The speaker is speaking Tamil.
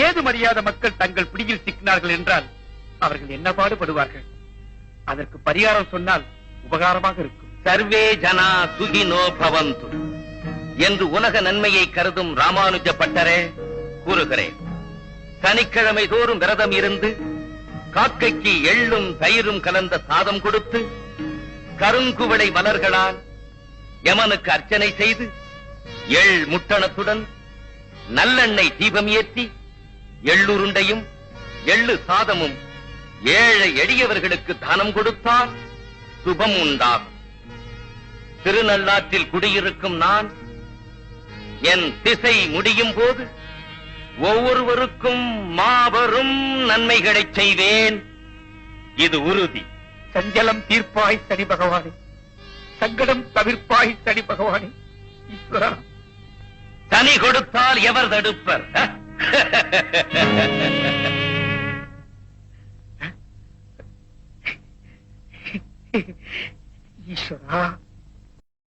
ஏதும் அறியாத மக்கள் தங்கள் பிடியில் சிக்கினார்கள் என்றால் அவர்கள் என்ன பாடுபடுவார்கள்? அதற்கு பரிகாரம் சொன்னால் உபகாரமாக இருக்கும். சர்வே ஜனா சுகினோ பவந்து என்று உலக நன்மையை கருதும் ராமானுஜ பட்டரே கூறுகிறேன். சனிக்கிழமை தோறும் விரதம் இருந்து காக்கைக்கு எள்ளும் தயிரும் கலந்த சாதம் கொடுத்து கருங்குவளை மலர்களால் யமனுக்கு அர்ச்சனை செய்து எள் முட்டணத்துடன் நல்லெண்ணெய் தீபம் ஏற்றி எள்ளுருண்டையும் எள்ளு சாதமும் ஏழை எளியவர்களுக்கு தானம் கொடுத்தால் சுபம் உண்டாகும். திருநள்ளாற்றில் குடியிருக்கும் நான் என் திசை முடியும் போது ஒவ்வொருவருக்கும் மாபெரும் நன்மைகளை செய்வேன். இது உறுதி. சஞ்சலம் தீர்ப்பாய் சனி பகவானே, சங்கடம் தவிர்ப்பாய் சனி பகவானே. ஈஸ்வரா, சனி கொடுத்தால் எவர் தடுப்பர்? ஈஸ்வரா.